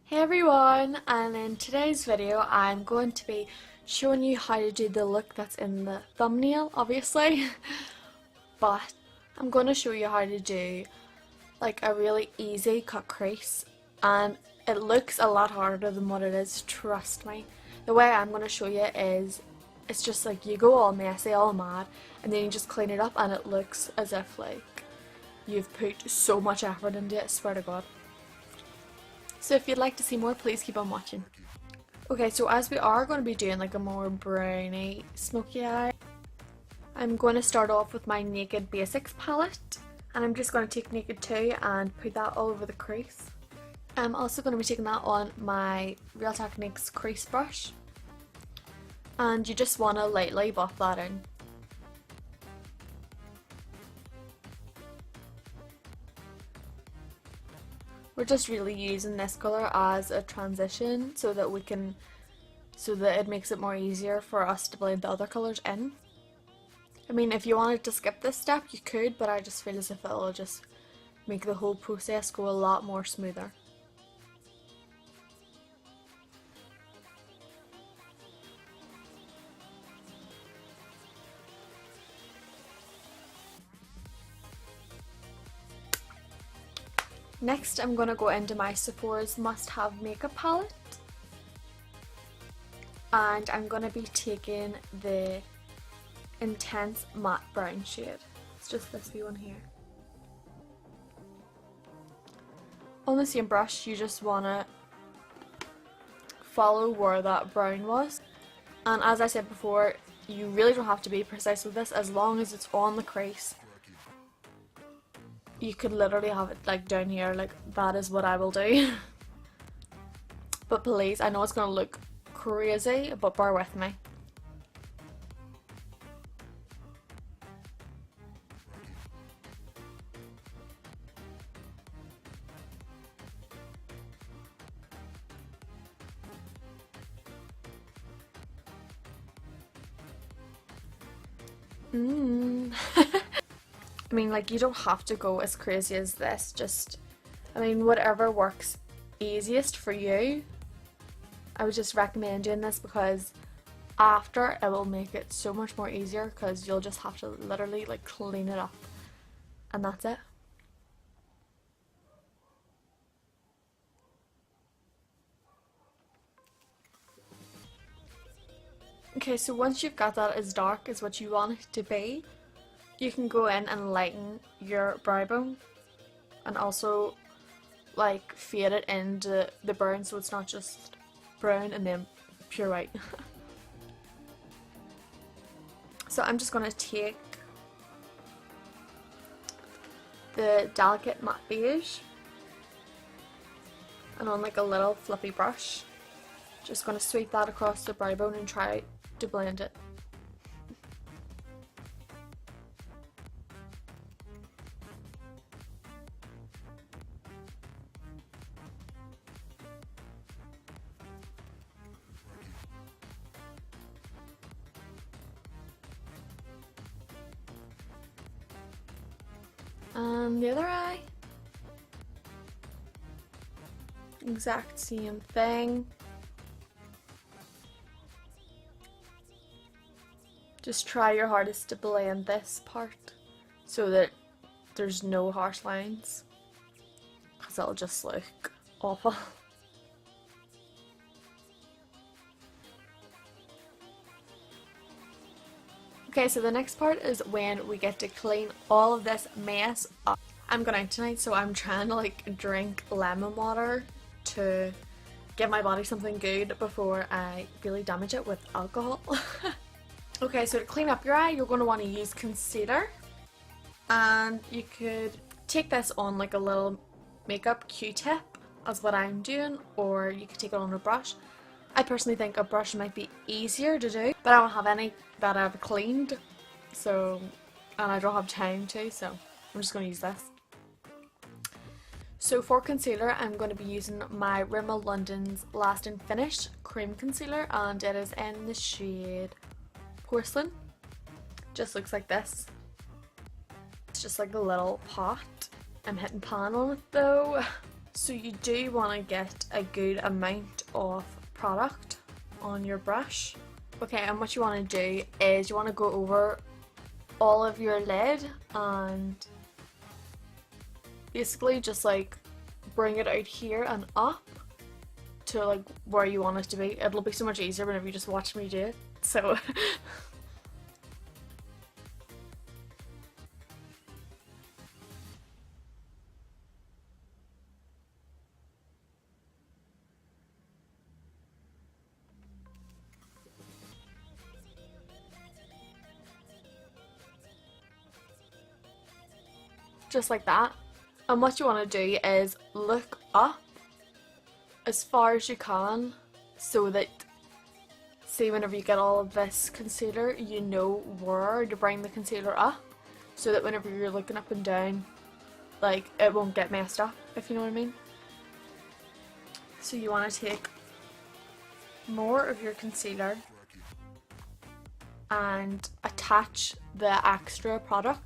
Hey everyone, and in today's video I'm going to be showing you how to do the look that's in the thumbnail, obviously, but I'm going to show you how to do like a really easy cut crease, and it looks a lot harder than what it is, trust me. The way I'm going to show you is it's just like you go all messy, all mad, and then you just clean it up and it looks as if like you've put so much effort into it, swear to God. So if you'd like to see more, please keep on watching. Okay, so as we are going to be doing like a more browny, smoky eye, I'm going to start off with my Naked Basics palette, and I'm just going to take Naked 2 and put that all over the crease. I'm also going to be taking that on my Real Techniques crease brush, and you just want to lightly buff that in. We're just really using this colour as a transition so that it makes it more easier for us to blend the other colours in. I mean, if you wanted to skip this step you could, but I just feel as if it'll just make the whole process go a lot more smoother. Next, I'm going to go into my Sephora's must-have makeup palette, and I'm going to be taking the Intense Matte Brown shade. It's just this wee one here. On the same brush, you just want to follow where that brown was, and as I said before, you really don't have to be precise with this as long as it's on the crease. You could literally have it like down here, like that is what I will do. But please, I know it's gonna look crazy, but bear with me. I mean, like, you don't have to go as crazy as this, just, I mean, whatever works easiest for you. I would just recommend doing this because after it will make it so much more easier because you'll just have to literally like clean it up and that's it. Okay, so once you've got that as dark as what you want it to be, you can go in and lighten your brow bone and also like fade it into the brown so it's not just brown and then pure white. So I'm just going to take the Delicate Matte Beige and on like a little fluffy brush, just going to sweep that across the brow bone and try to blend it. And the other eye, exact same thing. Just try your hardest to blend this part so that there's no harsh lines, because it'll just look awful. Okay, so the next part is when we get to clean all of this mess up. I'm going out tonight, so I'm trying to like drink lemon water to give my body something good before I really damage it with alcohol. Okay, so to clean up your eye, you're going to want to use concealer, and you could take this on like a little makeup Q-tip, as what I'm doing, or you could take it on a brush. I personally think a brush might be easier to do, but I don't have any that I've cleaned, so, and I don't have time to, so I'm just going to use this. So for concealer, I'm going to be using my Rimmel London's Lasting Finish Cream Concealer, and it is in the shade Porcelain. Just looks like this. It's just like a little pot. I'm hitting pan on it though. So you do want to get a good amount of product on your brush. Okay, and what you want to do is you want to go over all of your lid and basically just like bring it out here and up to like where you want it to be. It'll be so much easier whenever you just watch me do it. So just like that. And what you want to do is look up as far as you can so that, see, whenever you get all of this concealer, you know where to bring the concealer up so that whenever you're looking up and down, like, it won't get messed up, if you know what I mean. So you want to take more of your concealer and attach the extra product.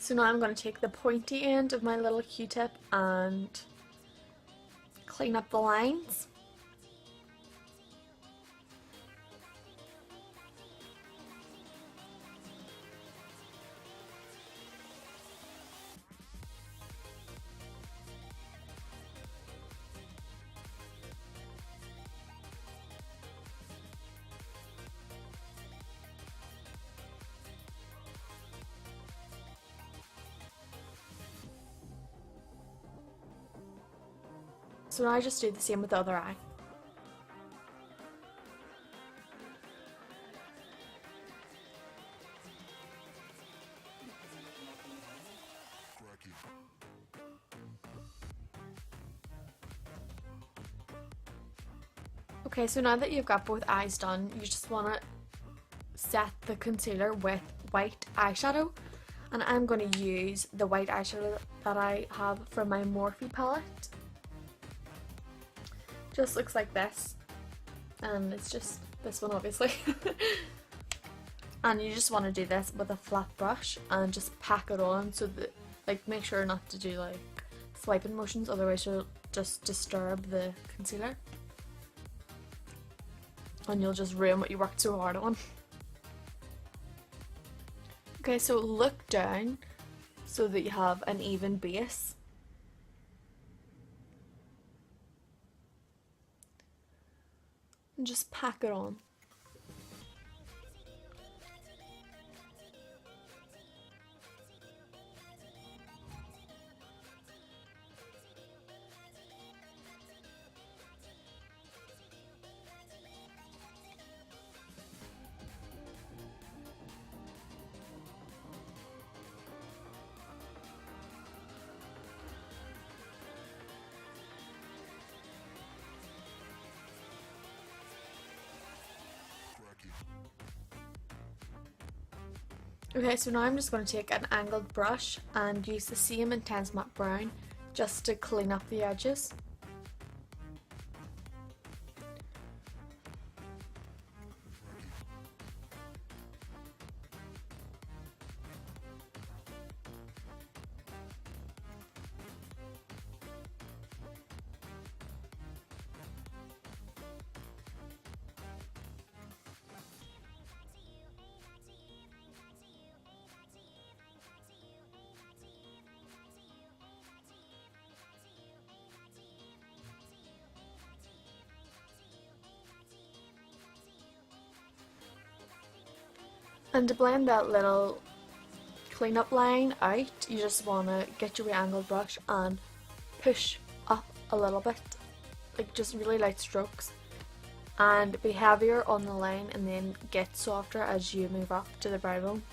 So now I'm going to take the pointy end of my little Q-tip and clean up the lines. So now I just do the same with the other eye. Okay, so now that you've got both eyes done, you just want to set the concealer with white eyeshadow. And I'm going to use the white eyeshadow that I have from my Morphe palette. Just looks like this, and it's just this one obviously. And you just want to do this with a flat brush and just pack it on so that, like, make sure not to do like swiping motions, otherwise you'll just disturb the concealer and you'll just ruin what you worked so hard on. Okay, so look down so that you have an even base. And just pack it on. Okay, so now I'm just going to take an angled brush and use the same intense matte brown just to clean up the edges. And to blend that little cleanup line out, you just want to get your angled brush and push up a little bit, like just really light strokes, and be heavier on the line and then get softer as you move up to the brow bone.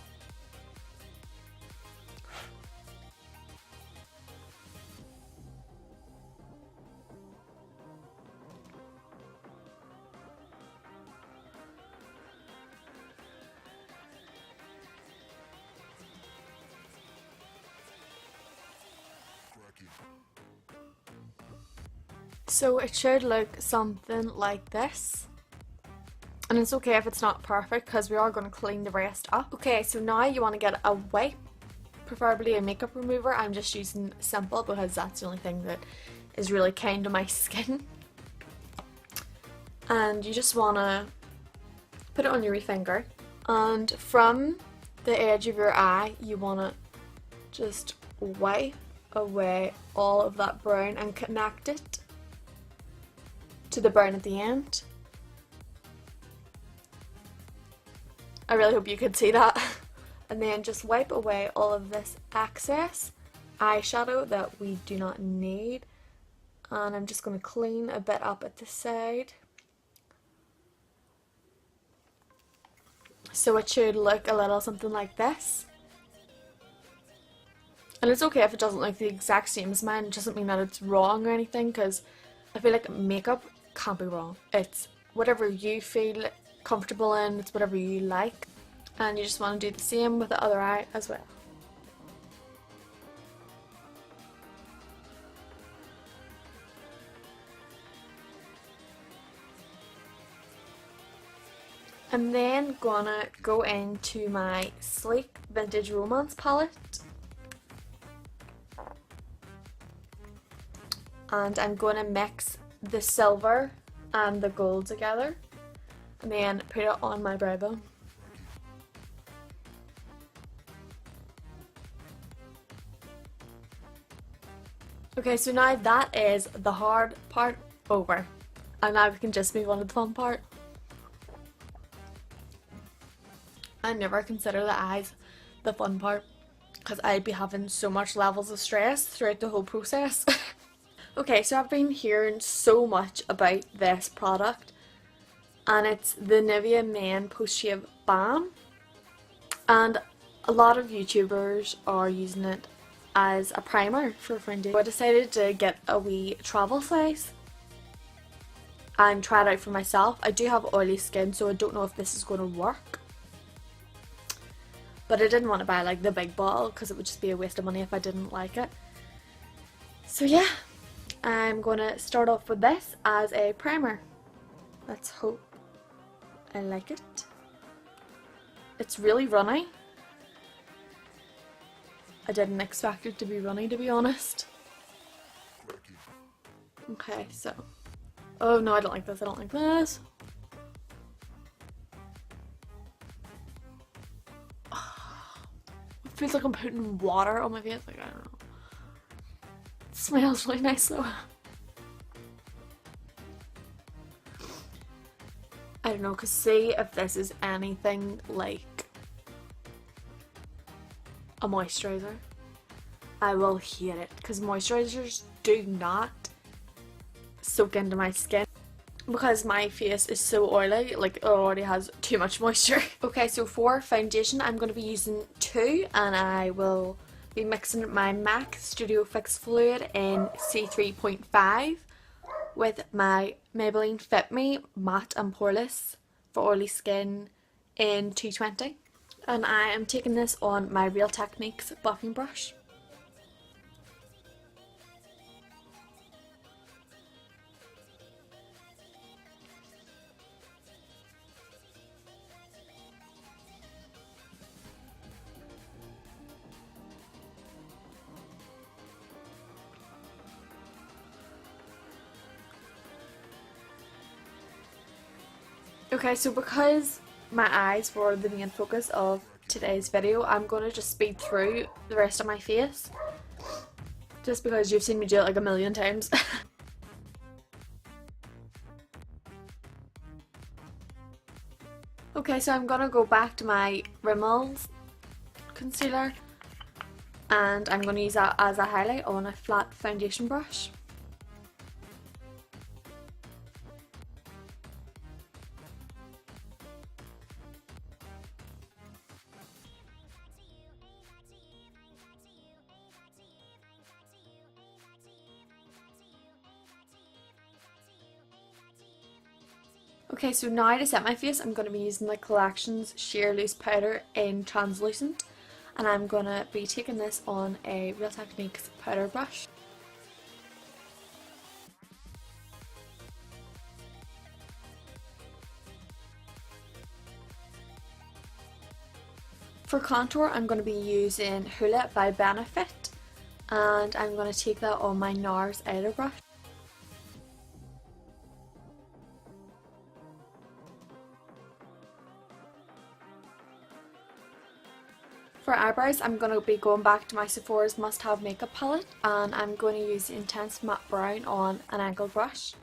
So it should look something like this. And it's okay if it's not perfect because we are going to clean the rest up. Okay, so now you want to get a wipe, preferably a makeup remover. I'm just using Simple because that's the only thing that is really kind to my skin. And you just want to put it on your wee finger. And from the edge of your eye, you want to just wipe away all of that brown and connect it to the brown at the end. I really hope you could see that. And then just wipe away all of this excess eyeshadow that we do not need. And I'm just going to clean a bit up at the side. So it should look a little something like this. And it's okay if it doesn't look the exact same as mine. It doesn't mean that it's wrong or anything, because I feel like makeup can't be wrong. It's whatever you feel comfortable in, it's whatever you like. And you just want to do the same with the other eye as well. I'm then gonna go into my Sleek Vintage Romance palette. And I'm going to mix the silver and the gold together. And then put it on my brow bone. Okay, so now that is the hard part over. And now we can just move on to the fun part. I never consider the eyes the fun part because I'd be having so much levels of stress throughout the whole process. Okay, so I've been hearing so much about this product, and it's the NIvea Post Shave Balm, and a lot of YouTubers are using it as a primer for foundation. So I decided to get a wee travel size and try it out for myself. I do have oily skin, so I don't know if this is going to work. But I didn't want to buy like the big bottle because it would just be a waste of money if I didn't like it. So yeah, I'm going to start off with this as a primer. Let's hope I like it. It's really runny. I didn't expect it to be runny, to be honest. Okay, so... Oh no, I don't like this, I don't like this. It feels like I'm putting water on my face, like, I don't know. It smells really nice though. I don't know, cause see if this is anything like a moisturizer, I will hate it, because moisturizers do not soak into my skin because my face is so oily, like it already has too much moisture. Okay, so for foundation I'm going to be using two, and I will be mixing my MAC Studio Fix Fluid in C3.5 with my Maybelline Fit Me Matte and Poreless for oily skin in 220. And I am taking this on my Real Techniques buffing brush. Okay, so because my eyes were the main focus of today's video, I'm going to just speed through the rest of my face. Just because you've seen me do it like a million times. Okay, so I'm going to go back to my Rimmel concealer. And I'm going to use that as a highlight on a flat foundation brush. Okay, so now to set my face, I'm going to be using the Collections Sheer Loose Powder in Translucent. And I'm going to be taking this on a Real Techniques powder brush. For contour, I'm going to be using Hoola by Benefit, and I'm going to take that on my NARS eyeliner brush. For eyebrows, I'm going to be going back to my Sephora's Must Have Makeup palette, and I'm going to use the Intense Matte Brown on an angled brush.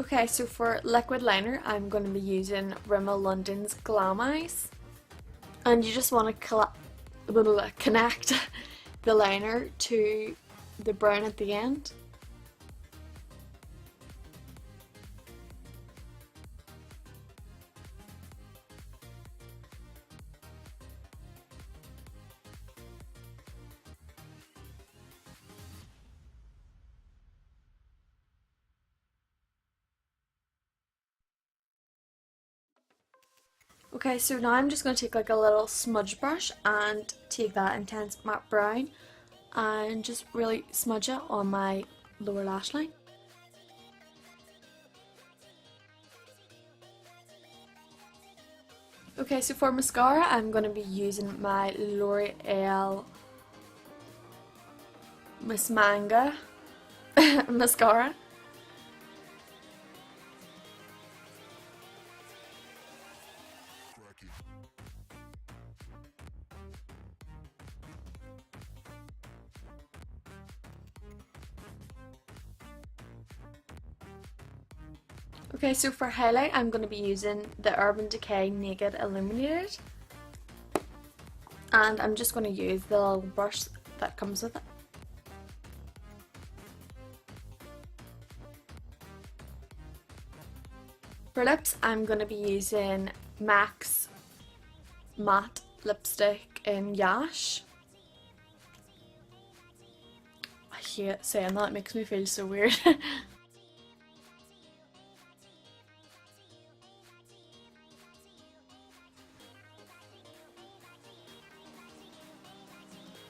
Okay, so for liquid liner, I'm going to be using Rimmel London's Glam Eyes. And you just want to connect the liner to the brown at the end. Okay, so now I'm just going to take like a little smudge brush and take that Intense Matte Brown and just really smudge it on my lower lash line. Okay, so for mascara, I'm going to be using my Loreal Miss Manga mascara. Okay, so for highlight, I'm going to be using the Urban Decay Naked Illuminated. And I'm just going to use the little brush that comes with it. For lips, I'm going to be using MAC's matte lipstick in Yash. I hate saying that, it makes me feel so weird.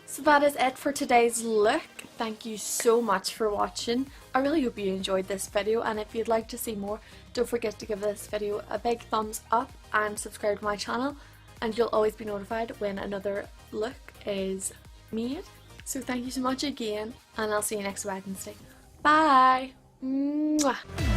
So that is it for today's look. Thank you so much for watching. I really hope you enjoyed this video, and if you'd like to see more, don't forget to give this video a big thumbs up and subscribe to my channel, and you'll always be notified when another look is made. So thank you so much again, and I'll see you next Wednesday. Bye! Mwah.